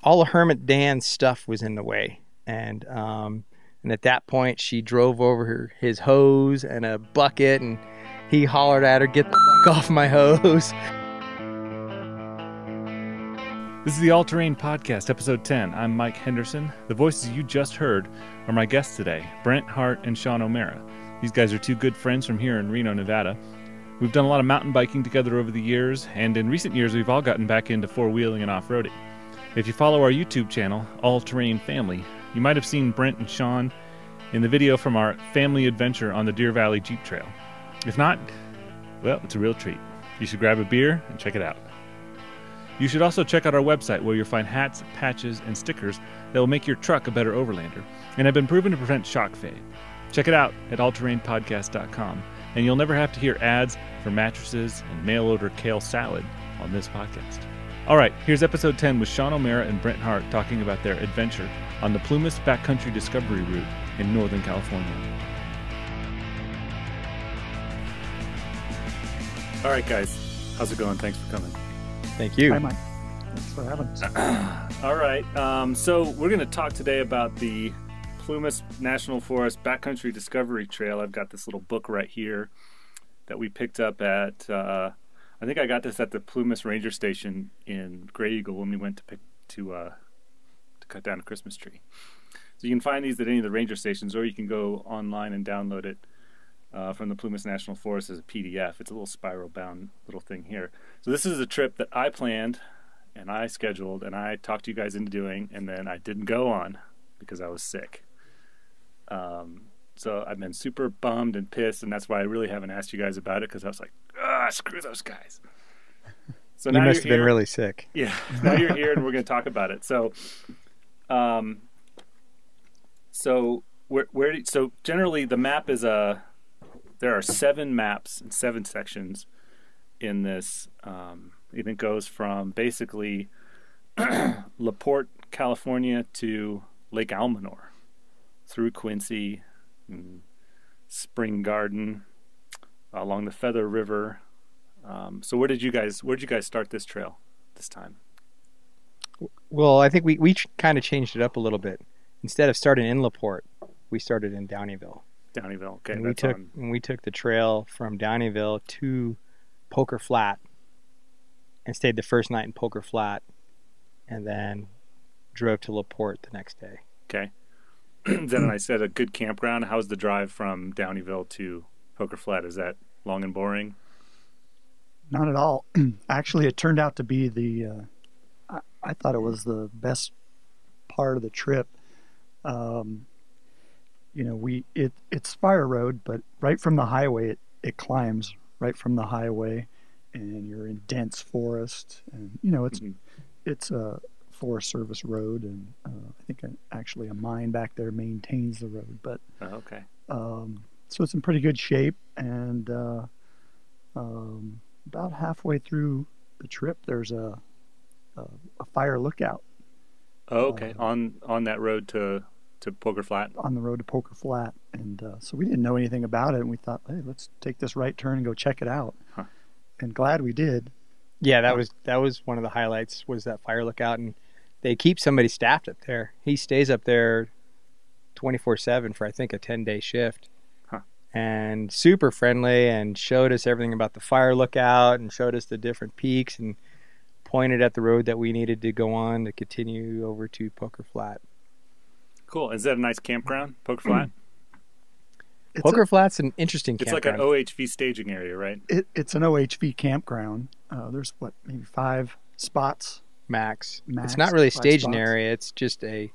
all of Hermit Dan's stuff was in the way. And at that point, she drove over his hose and a bucket, and he hollered at her, "Get the fuck off my hose." This is the All Terrain Podcast, Episode 10. I'm Mike Henderson. The voices you just heard are my guests today, Brent Hart and Sean O'Mara. These guys are two good friends from here in Reno, Nevada. We've done a lot of mountain biking together over the years, and in recent years we've all gotten back into four-wheeling and off-roading. If you follow our YouTube channel, All Terrain Family, you might have seen Brent and Sean in the video from our family adventure on the Deer Valley Jeep Trail. If not, well, it's a real treat. You should grab a beer and check it out. You should also check out our website where you'll find hats, patches, and stickers that will make your truck a better overlander and have been proven to prevent shock fade. Check it out at allterrainpodcast.com, and you'll never have to hear ads for mattresses and mail-order kale salad on this podcast. All right, here's episode 10 with Sean O'Mara and Brent Hart talking about their adventure on the Plumas Backcountry Discovery Route in Northern California. All right, guys, how's it going? Thanks for coming. Thank you. Hi, Mike. Thanks for having us. All right, so we're going to talk today about the Plumas National Forest Backcountry Discovery Trail. I've got this little book right here that we picked up at, I think I got this at the Plumas Ranger Station in Gray Eagle when we went to cut down a Christmas tree. So you can find these at any of the ranger stations, or you can go online and download it from the Plumas National Forest as a PDF. It's a little spiral-bound little thing here. So this is a trip that I planned and I scheduled and I talked you guys into doing, and then I didn't go on because I was sick. So I've been super bummed and pissed, and that's why I really haven't asked you guys about it, because I was like, screw those guys. So you must have been really sick. Yeah, now you're here and we're going to talk about it. So, so generally the map is there are 7 maps and 7 sections in this. It goes from basically Laporte, California to Lake Almanor, through Quincy, and Spring Garden, along the Feather River. So where did you guys start this trail this time? Well, I think we kind of changed it up a little bit. Instead of starting in Laporte, we started in Downieville. Downieville, okay. And we took the trail from Downieville to Poker Flat and stayed the first night in Poker Flat, and then drove to Laporte the next day. Okay. Then I said a good campground. How's the drive from Downieville to Poker Flat? Is that long and boring? Not at all. Actually, it turned out to be I thought it was the best part of the trip. It's fire road, but right from the highway, it climbs right from the highway, and you're in dense forest, and it's a Forest Service road, and I think actually a mine back there maintains the road. But okay. So it's in pretty good shape, and about halfway through the trip, there's a fire lookout. Oh, okay. On that road to Poker Flat? On the road to Poker Flat. And so we didn't know anything about it, and we thought, hey, let's take this right turn and go check it out. Huh. And glad we did. Yeah, that was one of the highlights, was that fire lookout, and they keep somebody staffed up there. He stays up there 24/7 for, I think, a 10-day shift. Huh. And super friendly, and showed us everything about the fire lookout, and showed us the different peaks, and pointed at the road that we needed to go on to continue over to Poker Flat. Cool. Is that a nice campground, Poker Flat? Poker Flat's an interesting campground. It's like an OHV staging area, right? It's an OHV campground. There's maybe 5 spots max. It's not really a staging area. It's just a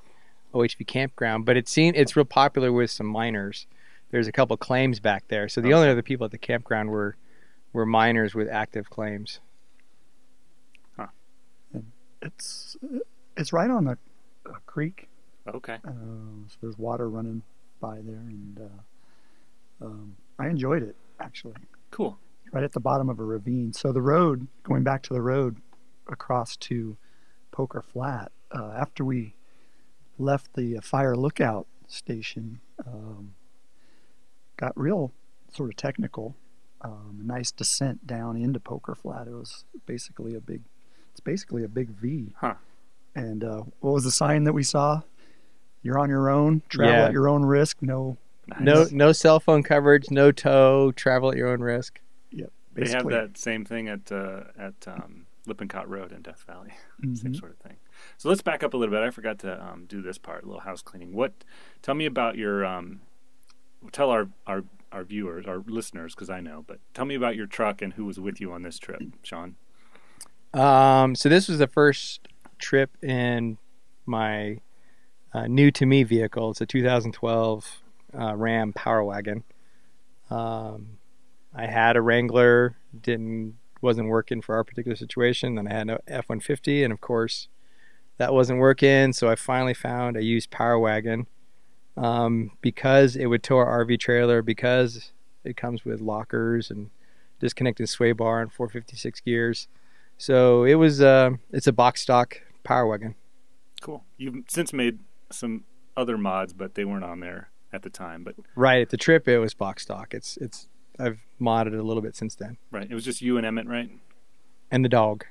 OHV campground, but it's real popular with some miners. There's a couple claims back there, so the only other people at the campground were miners with active claims. Huh. And it's right on a creek. Okay. So there's water running by there, and I enjoyed it, actually. Cool. Right at the bottom of a ravine. So the road, going back to the road across to Poker Flat, after we left the fire lookout station, got real sort of technical. A nice descent down into Poker Flat. It was basically a big V. Huh. And what was the sign that we saw? You're on your own, travel at your own risk. No cell phone coverage, no tow, travel at your own risk. Yep. They have that same thing at Lippincott Road in Death Valley. Same sort of thing. So let's back up a little bit. I forgot to do this part, a little house cleaning. Tell me about your tell our viewers, our listeners, because I know, but tell me about your truck and who was with you on this trip, Sean. So this was the first trip in my new to me vehicle. It's a 2012 Ram Power Wagon. I had a Wrangler, wasn't working for our particular situation. Then I had an F-150, and of course that wasn't working. So I finally found a used Power Wagon because it would tow our RV trailer, because it comes with lockers and disconnected sway bar and 456 gears. So it's a box stock Power Wagon. Cool. You've since made some other mods, but they weren't on there at the time. But right at the trip, it was box stock. I've modded it a little bit since then. Right. It was just you and Emmett, right? And the dog.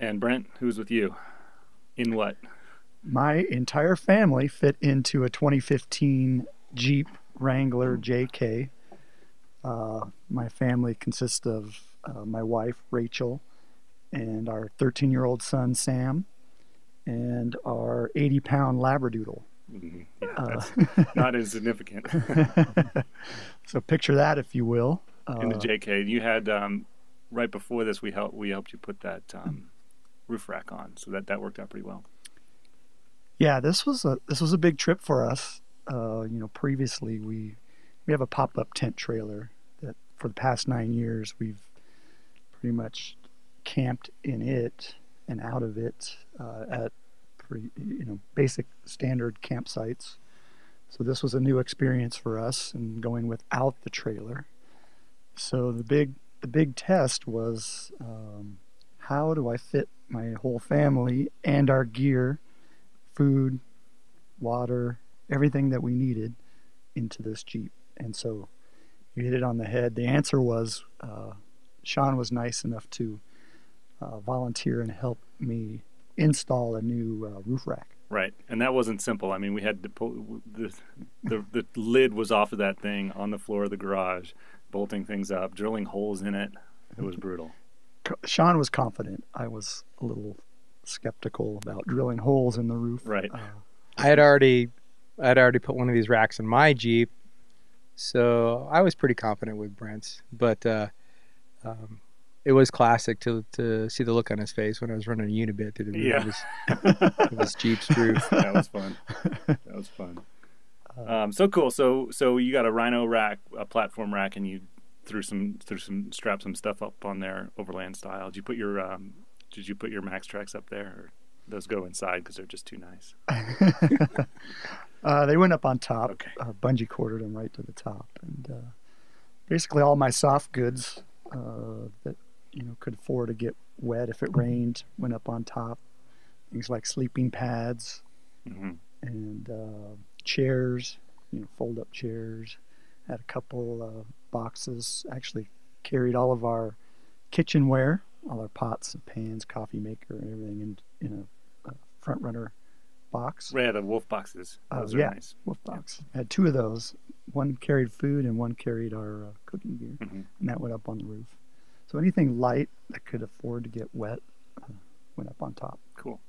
And Brent, who's with you? In what? My entire family fit into a 2015 Jeep Wrangler JK. My family consists of my wife, Rachel, and our 13-year-old son, Sam, and our 80-pound Labradoodle. Mm-hmm. Yeah, that's not insignificant. So picture that, if you will. In the JK, you had right before this, we helped you put that roof rack on, so that worked out pretty well. Yeah, this was a big trip for us. Previously we have a pop-up tent trailer that for the past 9 years we've pretty much camped in it and out of it at pretty, basic standard campsites. So this was a new experience for us, and going without the trailer. So the big test was how do I fit my whole family and our gear, food, water, everything that we needed into this Jeep. And so you hit it on the head. The answer was Sean was nice enough to volunteer and help me install a new roof rack. Right, and that wasn't simple. I mean, we had to pull the lid was off of that thing on the floor of the garage, bolting things up, drilling holes in it. It was brutal. Sean was confident. I was a little skeptical about drilling holes in the roof. Right. I had already put one of these racks in my Jeep, so I was pretty confident with Brent's. But it was classic to see the look on his face when I was running a Unibit through the roof of his Jeep's roof. That was fun. That was fun. So cool. So you got a Rhino rack, a platform rack, and you strap some stuff up on there, overland style. Did you put your Max Tracks up there, or those go inside because they're just too nice? They went up on top. Okay. Bungee corded them right to the top, and basically all my soft goods that could afford to get wet if it rained went up on top. Things like sleeping pads and chairs, fold up chairs. Had a couple boxes. Actually carried all of our kitchenware, all our pots and pans, coffee maker, and everything in a front runner box. Yeah, the wolf boxes. Those are nice. Wolf box. I had two of those. One carried food and one carried our cooking gear, and that went up on the roof. So anything light that could afford to get wet went up on top. Cool.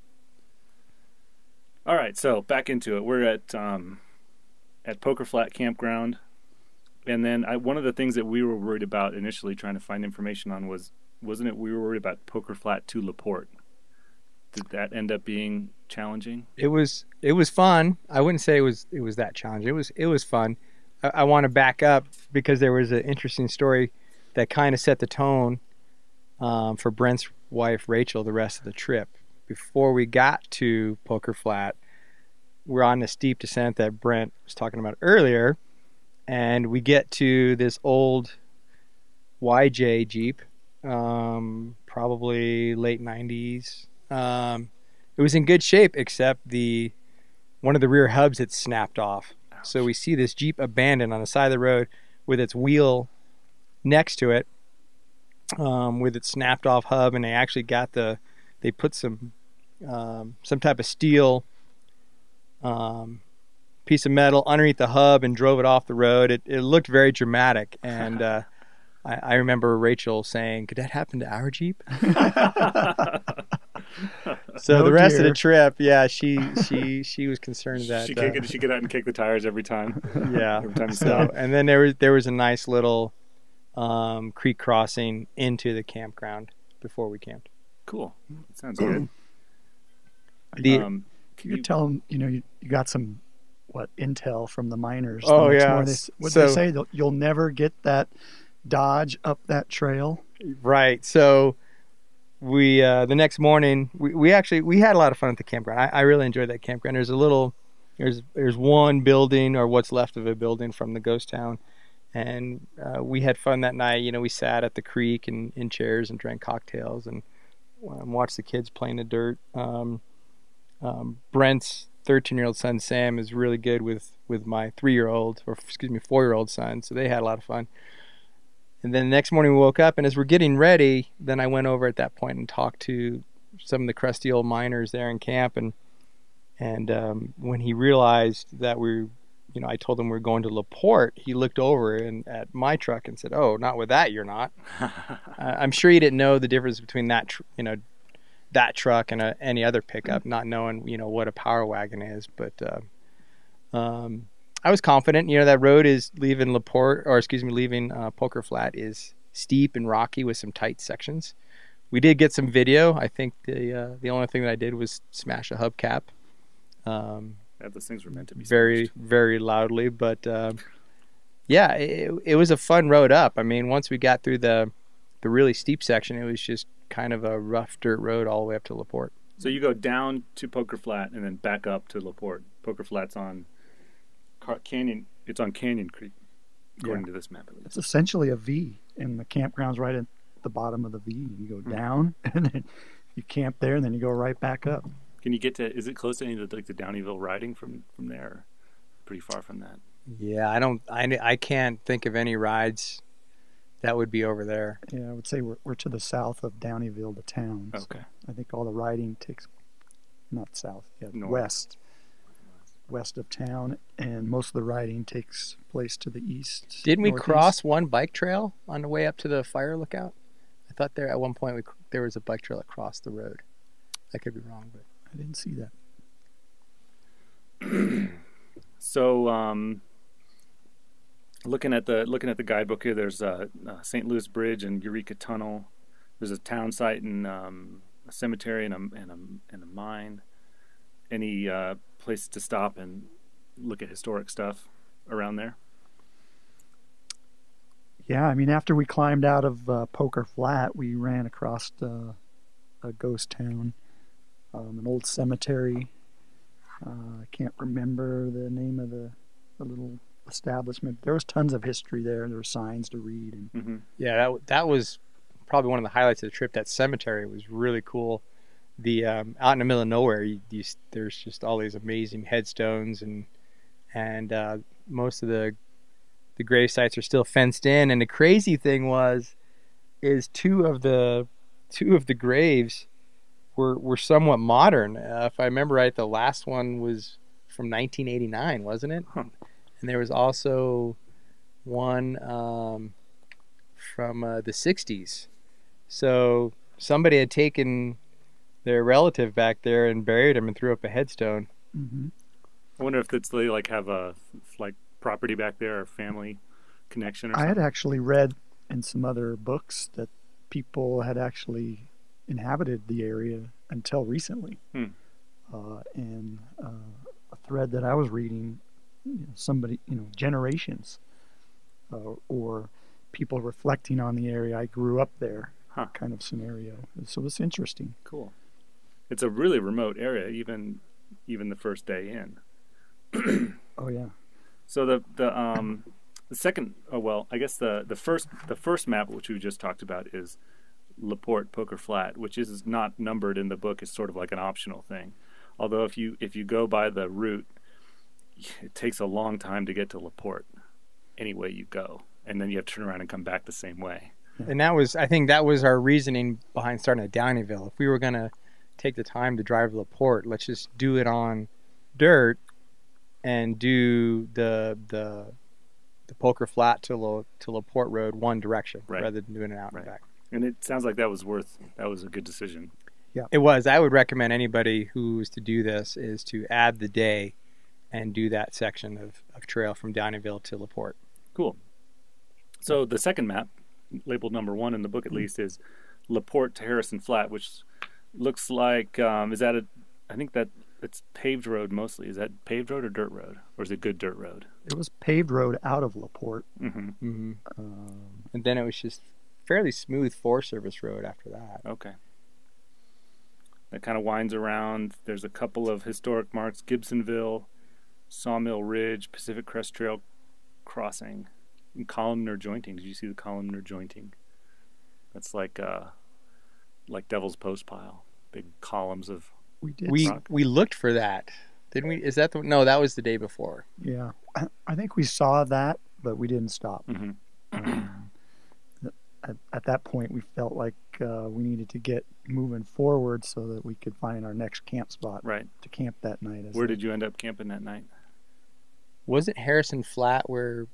All right, so back into it. We're at Poker Flat Campground, and then one of the things that we were worried about initially trying to find information on wasn't it we were worried about Poker Flat to Laporte. Did that end up being challenging? It was fun. I wouldn't say it was that challenging. It was fun. I want to back up because there was an interesting story that kind of set the tone for Brent's wife Rachel the rest of the trip. Before we got to Poker Flat, we're on the steep descent that Brent was talking about earlier, and we get to this old YJ Jeep, probably late 90s. It was in good shape, except one of the rear hubs had snapped off. Ouch. So we see this Jeep abandoned on the side of the road with its wheel next to it, with its snapped off hub, and they actually got the they put some type of steel piece of metal underneath the hub and drove it off the road. It looked very dramatic, and I remember Rachel saying, "Could that happen to our Jeep?" So the rest of the trip, yeah, she was concerned that she get out and kick the tires every time. Yeah. Every time you stop. And then there was a nice little creek crossing into the campground before we camped. Cool. That sounds good. Can you tell them, you got some intel from the miners? Oh yeah. What they say? You'll never get that Dodge up that trail. Right. So we the next morning we had a lot of fun at the campground. I really enjoyed that campground. There's one building, or what's left of a building, from the ghost town, and we had fun that night. We sat at the creek and in chairs and drank cocktails and watched the kids play in the dirt. Brent's 13-year-old son Sam is really good with my 4-year-old son, so they had a lot of fun. And then the next morning we woke up, and as we're getting ready, then I went over at that point and talked to some of the crusty old miners there in camp, and when he realized that I told him we were going to Laporte, he looked over at my truck and said, "Oh, not with that, you're not." I'm sure he didn't know the difference between that truck and any other pickup, not knowing what a power wagon is, but I was confident. That road is leaving Poker Flat is steep and rocky with some tight sections. We did get some video. I think the only thing that I did was smash a hubcap. Those things were meant to be very, smashed. very loudly, but yeah, it was a fun road up. I mean, once we got through the really steep section, it was just kind of a rough dirt road all the way up to Laporte. So you go down to Poker Flat and then back up to Laporte. Poker Flat's on Canyon. It's on Canyon Creek, according to this map. It's essentially a V, and the campground's right at the bottom of the V. You go down, and then you camp there, and then you go right back up. Can you get to? Is it close to any of the Downieville riding from there? Pretty far from that. Yeah, I can't think of any rides that would be over there. Yeah, I would say we're to the south of Downieville, the town. So okay. I think all the riding takes not south, west of town, and most of the riding takes place to the east. Didn't we northeast. cross one bike trail on the way up to the fire lookout? I thought there at one point there was a bike trail that crossed the road. I could be wrong, but I didn't see that. So, looking at the guidebook here, there's St. Louis Bridge and Eureka Tunnel. There's a town site and a cemetery and a mine. Any place to stop and look at historic stuff around there? Yeah, I mean, after we climbed out of Poker Flat, we ran across a ghost town, an old cemetery. I can't remember the name of the little establishment. There was tons of history there. There were signs to read. And yeah, that was probably one of the highlights of the trip. That cemetery was really cool. The out in the middle of nowhere, there's just all these amazing headstones, and most of the grave sites are still fenced in. And the crazy thing is two of the graves were somewhat modern. If I remember right, the last one was from 1989, wasn't it? Huh. And there was also one from the 60s. So somebody had taken their relative back there and buried him and threw up a headstone. Mm-hmm. I wonder if they have a property back there or family connection or something. I had actually read in some other books that people had actually inhabited the area until recently. And a thread that I was reading, somebody, generations, or people reflecting on the area. I grew up there, kind of scenario. So it's interesting. Cool. It's a really remote area, even the first day in. Oh yeah. So the second, I guess the first map which we just talked about is Laporte Poker Flat, which is not numbered in the book. It's sort of like an optional thing. Although if you go by the route, it takes a long time to get to Laporte any way you go, and then you have to turn around and come back the same way. And I think that was our reasoning behind starting at Downieville. If we were gonna take the time to drive to Laporte. Let's just do it on dirt and do the Poker Flat to Laporte Road one direction rather than doing it out and back. And it sounds like that was a good decision. Yeah, it was. I would recommend anybody who is to do this is to add the day and do that section of trail from Downieville to Laporte. Cool. So the second map, labeled number 1 in the book at least, is Laporte to Harrison Flat, which looks like I think that it's paved road mostly. Is that paved road or dirt road, or is it good dirt road? It was paved road out of Laporte, and then it was just fairly smooth Forest Service road after that. Okay. That kind of winds around. There's a couple of historic marks: Gibsonville, Sawmill Ridge, Pacific Crest Trail crossing, and Columnar jointing. Did you see the Columnar jointing? That's like Devil's Post pile, big columns of. We looked for that, didn't we? Is that no? That was the day before. Yeah, I think we saw that, but we didn't stop. At that point, we felt like we needed to get moving forward so that we could find our next camp spot to camp that night. Where did you end up camping that night? Was it Harrison Flat where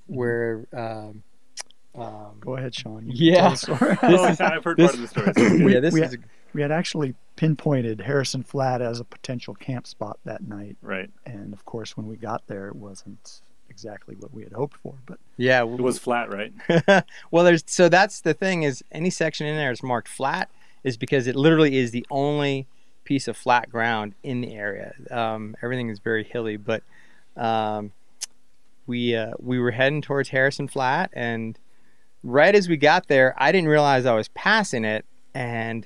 go ahead, Sean. Yeah. I've heard part of the story. We had actually pinpointed Harrison Flat as a potential camp spot that night. Right. And of course, when we got there, it wasn't exactly what we had hoped for, but yeah, it was flat, right? Well, so that's the thing, is any section in there is marked flat is because it literally is the only piece of flat ground in the area. Everything is very hilly, but we were heading towards Harrison Flat, and right as we got there, I didn't realize I was passing it, and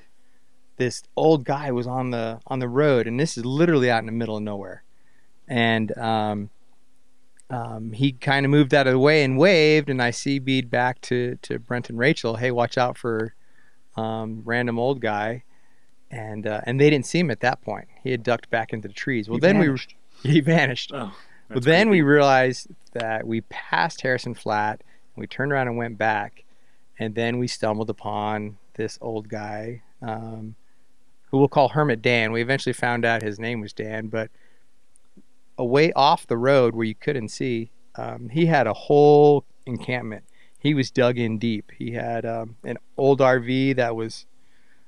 this old guy was on the road, and this is literally out in the middle of nowhere, and he kind of moved out of the way and waved, and I CB'd back to Brent and Rachel, hey, watch out for random old guy, and they didn't see him at that point. He had ducked back into the trees. Well, he vanished. Oh, well, then we realized that we passed Harrison Flat, and we turned around and went back, and then we stumbled upon this old guy who we'll call Hermit Dan. We eventually found out his name was Dan, but away off the road where you couldn't see, he had a whole encampment. He was dug in deep. He had an old RV that was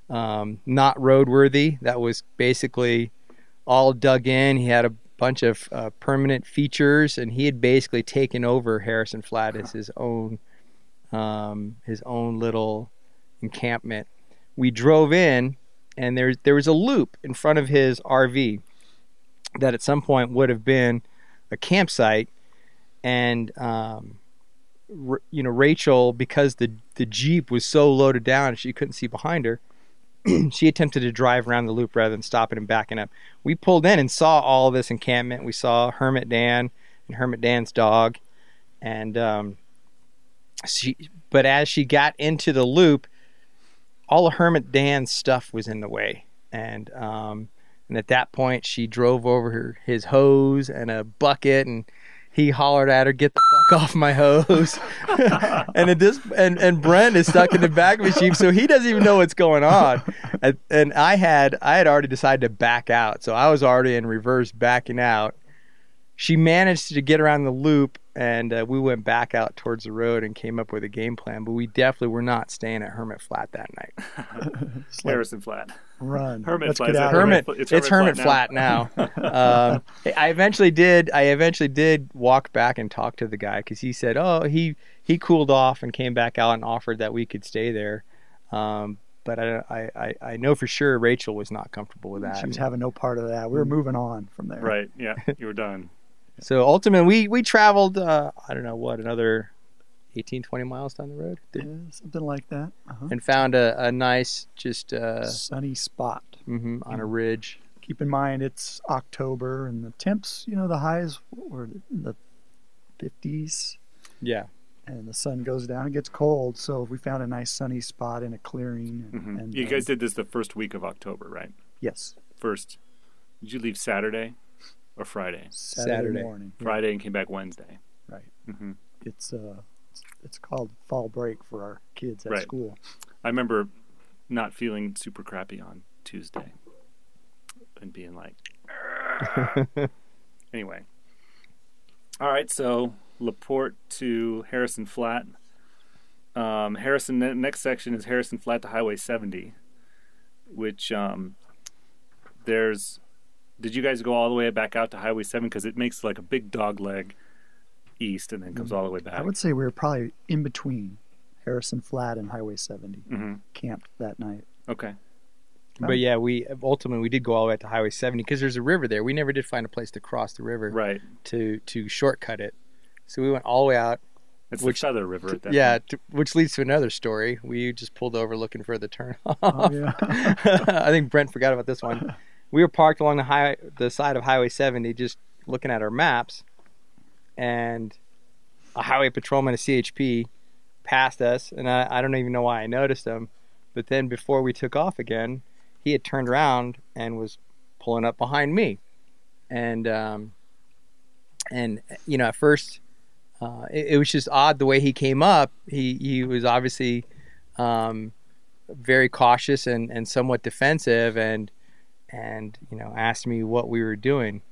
not roadworthy, that was basically all dug in. He had a bunch of permanent features, and he had basically taken over Harrison Flat as his own little encampment. We drove in, and there was a loop in front of his RV that at some point would have been a campsite, and Rachel, because the Jeep was so loaded down she couldn't see behind her, she attempted to drive around the loop rather than stopping and backing up. We pulled in and saw all this encampment. We saw Hermit Dan and Hermit Dan's dog, and but as she got into the loop, all of Hermit Dan's stuff was in the way, and at that point she drove over his hose and a bucket, and he hollered at her, "Get the fuck off my hose!" and Brent is stuck in the back of his Jeep, so he doesn't even know what's going on. And I had already decided to back out, so I was already in reverse backing out. She managed to get around the loop, and we went back out towards the road and came up with a game plan. But we definitely were not staying at Hermit Flat that night. Harrison Flat. Run. Hermit Flat. It's Hermit Flat now. I eventually did walk back and talk to the guy, because he said, "Oh, he cooled off and came back out and offered that we could stay there." But I know for sure Rachel was not comfortable with that. She was having no part of that. We were moving on from there. Right. Yeah. You were done. So ultimately, we traveled, I don't know what, another 18, 20 miles down the road? Yeah, something like that. And found a nice, just sunny spot on a ridge. Keep in mind, it's October, and the temps, the highs were in the 50s. Yeah. And the sun goes down, it gets cold, so we found a nice sunny spot in a clearing. And you guys did this the first week of October, right? Yes. First. Did you leave Saturday or Friday? Saturday morning. Friday, and came back Wednesday. Right. It's called fall break for our kids at school. I remember not feeling super crappy on Tuesday. and being like, anyway. All right, so Laporte to Harrison Flat. Harrison, the next section is Harrison Flat to Highway 70, which did you guys go all the way back out to Highway 7? Because it makes like a big dog leg east and then comes all the way back. I would say we were probably in between Harrison Flat and Highway 70, camped that night. Okay. But yeah, we ultimately did go all the way out to Highway 70 because there's a river there. We never did find a place to cross the river, right? To shortcut it. So we went all the way out. It's the Feather River at that point. Which leads to another story. We just pulled over looking for the turn off. Oh, yeah. I think Brent forgot about this one. We were parked along the side of Highway 70, just looking at our maps, and a highway patrolman, a CHP, passed us, and I don't even know why I noticed him. But then before we took off again, he had turned around and was pulling up behind me, and you know, at first it was just odd the way he came up. He was obviously very cautious and somewhat defensive, and you know, asked me what we were doing,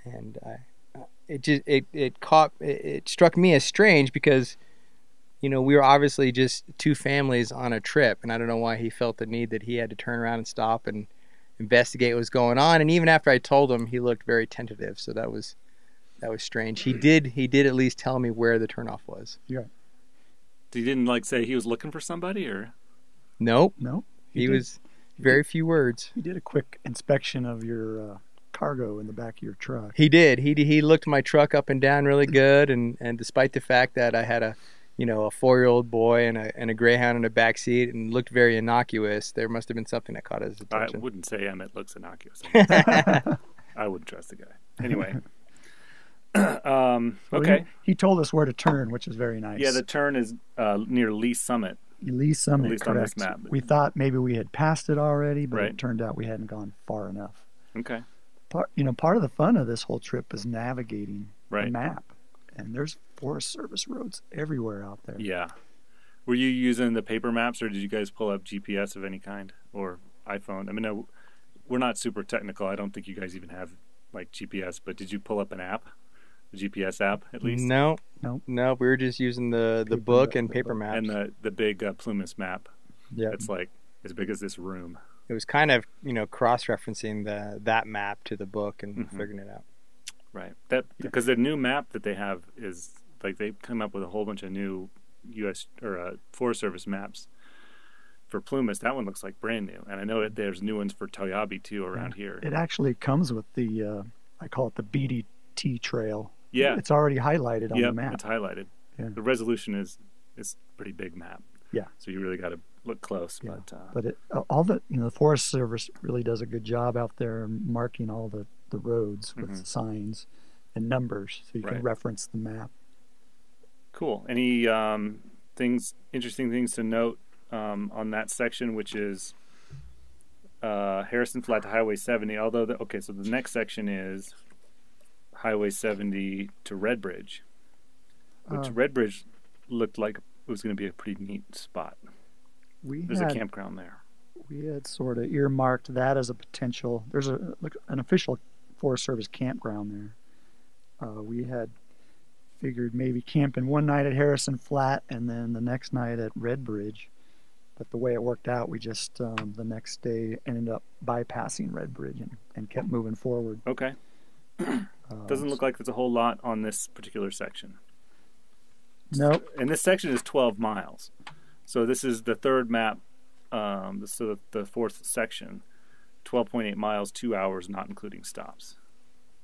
and it struck me as strange because, you know, we were obviously just two families on a trip, and I don't know why he felt the need that he had to turn around and stop and investigate what was going on. And even after I told him, he looked very tentative, so that was strange. He did at least tell me where the turnoff was. Yeah. He didn't like say he was looking for somebody, or? Nope. No. He was very few words. He did a quick inspection of your cargo in the back of your truck. He did. He looked my truck up and down really good, and despite the fact that I had a 4-year-old boy and a greyhound in the back seat and looked very innocuous, there must have been something that caught his attention. I wouldn't say Emmett looks innocuous. I wouldn't trust the guy. Anyway. Okay. He told us where to turn, which is very nice. Yeah, the turn is near Lee Summit. Lee Summit, at least correct. On this map. We thought maybe we had passed it already, but right. It turned out we hadn't gone far enough. Okay. Part of the fun of this whole trip is navigating right. the map. And there's Forest Service roads everywhere out there. Yeah. Were you using the paper maps, or did you guys pull up GPS of any kind, or iPhone? I mean, we're not super technical. I don't think you guys even have like GPS, but did you pull up an app? A GPS app, at least? No. We were just using the book and paper maps. And the big Plumas map. Yeah. It's like as big as this room. It was kind of, cross-referencing that map to the book and figuring it out. Right. Because the new map that they have is, like, they've come up with a whole bunch of new U.S. or Forest Service maps for Plumas. That one looks like brand new. And I know that there's new ones for Toyabe, too, around here. It actually comes with the, I call it the BDT trail. Yeah. It's already highlighted on the map. It's highlighted. Yeah. The resolution is a pretty big map. Yeah. So you really got to look close. Yeah. But all the the Forest Service really does a good job out there marking all the roads with signs and numbers, so you can reference the map. Cool. Any interesting things to note on that section, which is Harrison Flat to Highway 70? Although so the next section is Highway 70 to Redbridge, which Redbridge looked like it was going to be a pretty neat spot. There's a campground there. We had sort of earmarked that as a potential. There's an official Forest Service campground there. We had figured maybe camping one night at Harrison Flat and then the next night at Redbridge. But the way it worked out, we just the next day ended up bypassing Redbridge and kept moving forward. Okay. Doesn't look like there's a whole lot on this particular section. Nope. And this section is 12 miles. So this is the third map, so the fourth section, 12.8 miles, 2 hours, not including stops.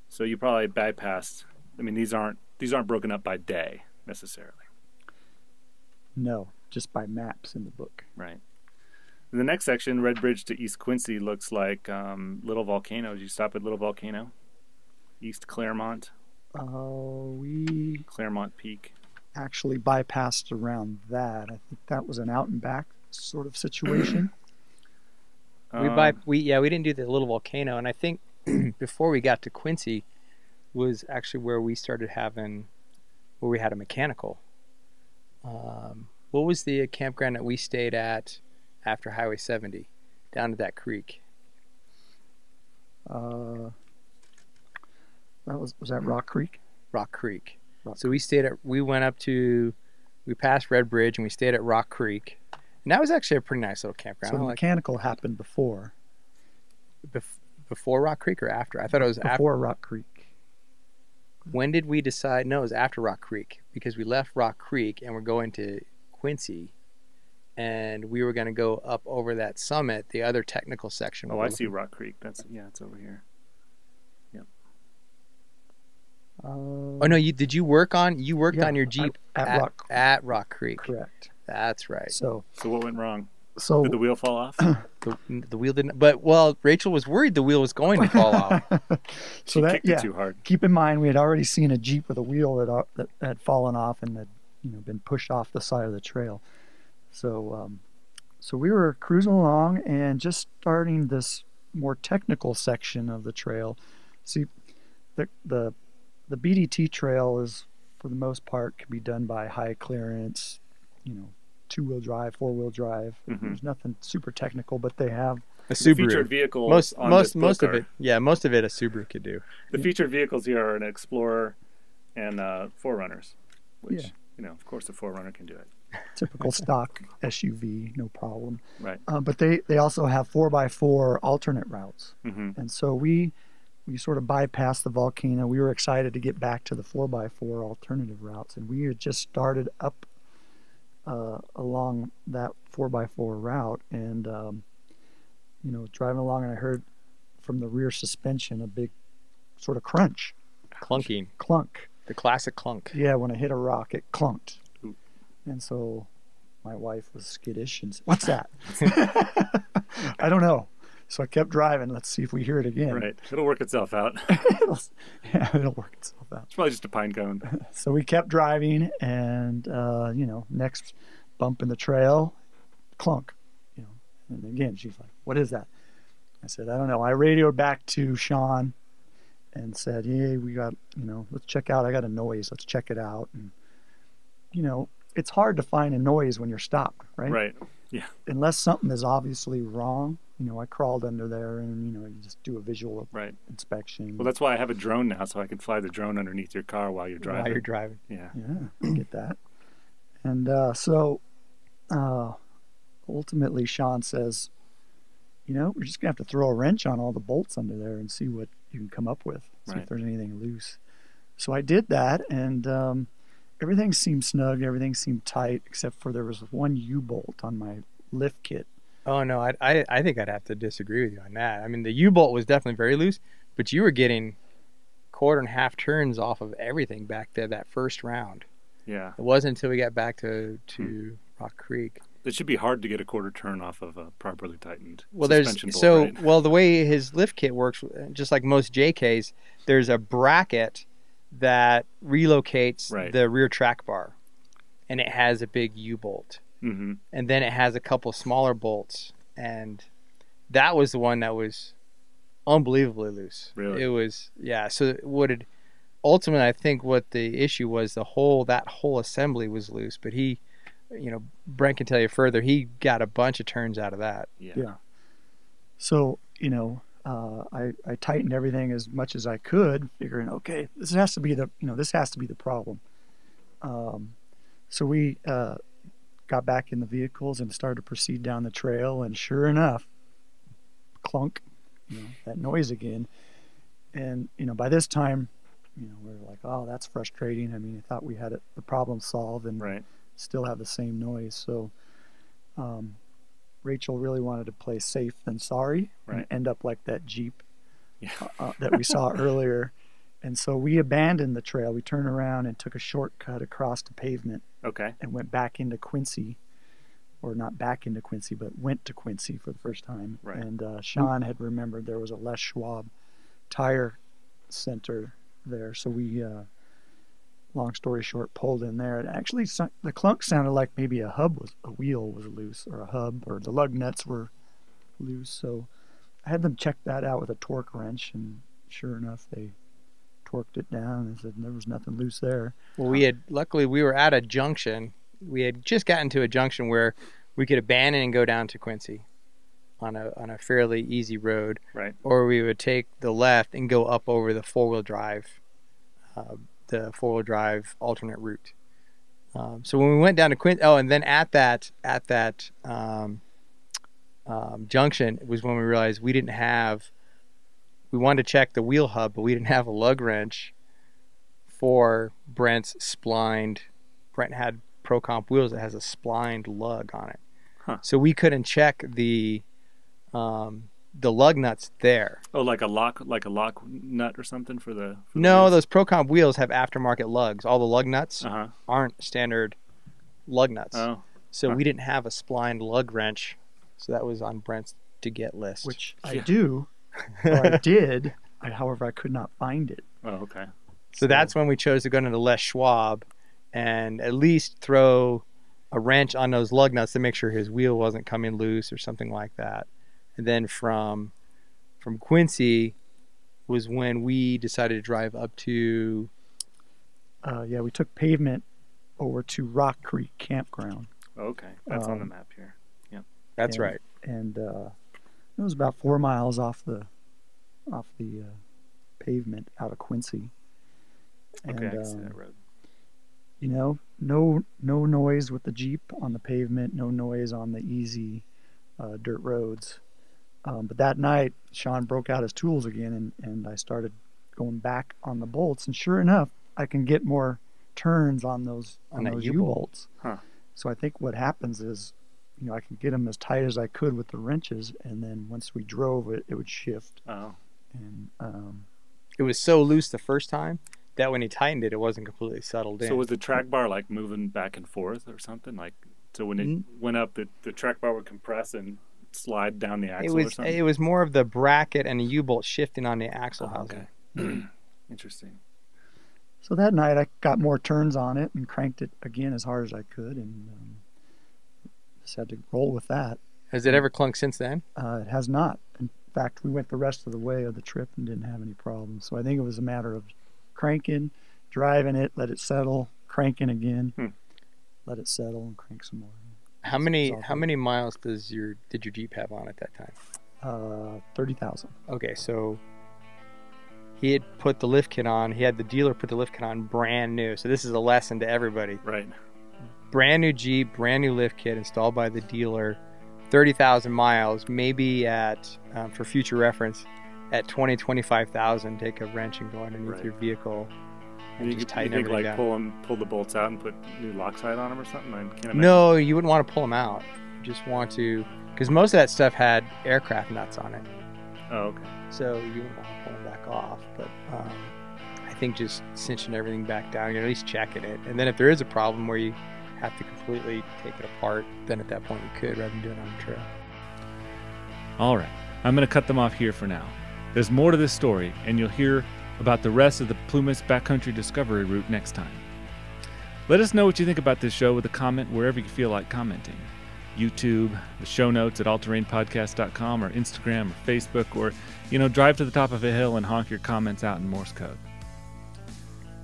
So you probably bypassed. I mean, these aren't broken up by day necessarily. No, just by maps in the book. Right. In the next section, Redbridge to East Quincy looks like Little Volcano. Did you stop at Little Volcano? East Claremont? We Claremont Peak. Actually bypassed around that. I think that was an out and back sort of situation. We didn't do the Little Volcano, and I think before we got to Quincy was actually where we had a mechanical. What was the campground that we stayed at after Highway 70 down to that creek? That was that Rock Creek? Rock Creek. Rock So we passed Red Bridge and we stayed at Rock Creek. And that was actually a pretty nice little campground. So the mechanical happened before. Before Rock Creek or after? I thought it was before Rock Creek. When did we decide? No, it was after Rock Creek because we left Rock Creek and we're going to Quincy, and we were going to go up over that summit, the other technical section. Oh, I see Rock Creek. It's over here. Yep. Oh no, did you work on your Jeep at Rock Creek? Correct. That's right. So what went wrong? So did the wheel fall off? The wheel didn't. But Rachel was worried the wheel was going to fall off. So she kicked it too hard. Keep in mind, we had already seen a Jeep with a wheel that had fallen off and had been pushed off the side of the trail. So we were cruising along and just starting this more technical section of the trail. See, the BDT trail is, for the most part, can be done by high clearance, two-wheel drive, four-wheel drive. Mm-hmm. There's nothing super technical, but they have a Subaru. The featured vehicles most of it a Subaru could do. The featured vehicles here are an Explorer and 4Runners, which of course the 4Runner can do it. Typical stock SUV, no problem. Right. But they also have 4x4 alternate routes, mm-hmm. and so we sort of bypassed the volcano. We were excited to get back to the 4x4 alternative routes, and we had just started up along that 4x4 route, and driving along, and I heard from the rear suspension a big sort of crunch, clunk, the classic clunk. Yeah, when I hit a rock, it clunked. Ooh. And so my wife was skittish and said, "What's that?" I don't know. So I kept driving. Let's see if we hear it again. Right. It'll work itself out. it'll work itself out. It's probably just a pine cone. So we kept driving, and next bump in the trail, clunk. And again, she's like, "What is that?" I said, "I don't know." I radioed back to Sean and said, "Hey, we got, let's check out. I got a noise. Let's check it out." And it's hard to find a noise when you're stopped, right? Right. Yeah. Unless something is obviously wrong. I crawled under there and, you just do a visual inspection. Well, that's why I have a drone now, so I can fly the drone underneath your car while you're driving. Yeah. Yeah, I get that. And so ultimately Sean says, we're just going to have to throw a wrench on all the bolts under there and see what you can come up with, see if there's anything loose. So I did that, and everything seemed snug, everything seemed tight, except for there was one U-bolt on my lift kit. Oh, no, I think I'd have to disagree with you on that. I mean, the U-bolt was definitely very loose, but you were getting quarter and half turns off of everything back there that first round. Yeah. It wasn't until we got back to Rock Creek. It should be hard to get a quarter turn off of a properly tightened suspension bolt, right? The way his lift kit works, just like most JKs, there's a bracket that relocates the rear track bar, and it has a big U-bolt. Mm-hmm. And then it has a couple smaller bolts, and that was the one that was unbelievably loose. Really? It was, yeah. So ultimately, I think what the issue was, that whole assembly was loose, but he, Brent can tell you further, he got a bunch of turns out of that. Yeah. So, I tightened everything as much as I could, figuring, okay, this has to be the problem. So we got back in the vehicles and started to proceed down the trail, and sure enough, clunk, that noise again. And by this time, we're like, oh, that's frustrating. I mean, I thought we had the problem solved, and still have the same noise. So Rachel really wanted to play safe than sorry, and end up like that Jeep that we saw earlier. And so we abandoned the trail. We turned around and took a shortcut across the pavement. Okay. And went back into Quincy, or not back into Quincy, but went to Quincy for the first time. Right. And Sean had remembered there was a Les Schwab tire center there. So we, long story short, pulled in there. And actually, the clunk sounded like maybe a wheel was loose, or a hub, or the lug nuts were loose. So I had them check that out with a torque wrench, and sure enough, they torqued it down and said there was nothing loose there. Well, luckily we were at a junction. We had just gotten to a junction where we could abandon and go down to Quincy. on a fairly easy road, Right. or we would take the left and go up over the four-wheel drive alternate route. So when we went down to Quincy, and then at that junction was when we realized we wanted to check the wheel hub, but we didn't have a lug wrench for Brent's splined. Brent had Pro Comp wheels that has a splined lug on it. Huh. So we couldn't check the lug nuts there. Oh, like a lock nut or something for the No, wheels? those Pro Comp wheels have aftermarket lugs. All the lug nuts aren't standard lug nuts. Oh. So we didn't have a splined lug wrench. So that was on Brent's to get list. Which I do, or I did. However, I could not find it. Oh, okay. So that's when we chose to go into Les Schwab and at least throw a wrench on those lug nuts to make sure his wheel wasn't coming loose or something like that. And then from Quincy was when we decided to drive up to... we took pavement over to Rock Creek Campground. Okay, that's on the map here. Yep. That's right. And it was about 4 miles off the pavement out of Quincy. Okay, And, I see that road. You know, no noise with the Jeep on the pavement, no noise on the easy dirt roads. But that night, Sean broke out his tools again, and I started going back on the bolts. And sure enough, I can get more turns on those U-bolts. Huh. So I think what happens is, I can get them as tight as I could with the wrenches, and then once we drove it, it would shift. Oh. And It was so loose the first time that when he tightened it, it wasn't completely settled in. So was the track bar like moving back and forth or something? Like, so when it went up, the track bar would compress and slide down the axle or something? It was more of the bracket and the U-bolt shifting on the axle housing. Okay. Interesting. So that night I got more turns on it and cranked it again as hard as I could, and just had to roll with that. Has it ever clunked since then? It has not. In fact, we went the rest of the way of the trip and didn't have any problems. So I think it was a matter of cranking, driving it, let it settle, cranking again, let it settle, and crank some more. How many miles did your Jeep have on at that time? 30,000. Okay, so he had put the lift kit on. He had the dealer put the lift kit on brand new. So this is a lesson to everybody. Right. Brand new Jeep, brand new lift kit installed by the dealer, 30,000 miles. Maybe at, for future reference, at 25,000, take a wrench and go underneath your vehicle and just tighten everything down. Pull the bolts out and put new Loctite on them or something? I can't imagine. No, you wouldn't want to pull them out. You just want to, because most of that stuff had aircraft nuts on it. Oh, okay. So you wouldn't want to pull them back off. But I think just cinching everything back down, at least checking it. And then if there is a problem where you have to completely take it apart, then at that point you could, rather than doing it on the trail. All right. I'm going to cut them off here for now. There's more to this story, and you'll hear about the rest of the Plumas Backcountry Discovery route next time. Let us know what you think about this show with a comment wherever you feel like commenting. YouTube, the show notes at allterrainpodcast.com, or Instagram or Facebook, or, drive to the top of a hill and honk your comments out in Morse code.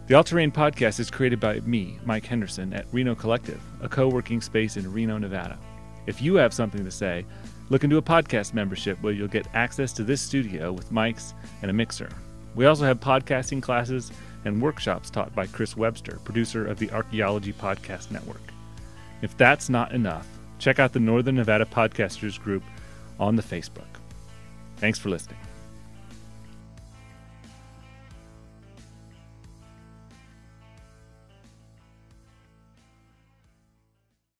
The All Terrain Podcast is created by me, Mike Henderson, at Reno Collective, a co-working space in Reno, Nevada. If you have something to say, look into a podcast membership where you'll get access to this studio with mics and a mixer. We also have podcasting classes and workshops taught by Chris Webster, producer of the Archaeology Podcast Network. If that's not enough, check out the Northern Nevada Podcasters group on the Facebook. Thanks for listening.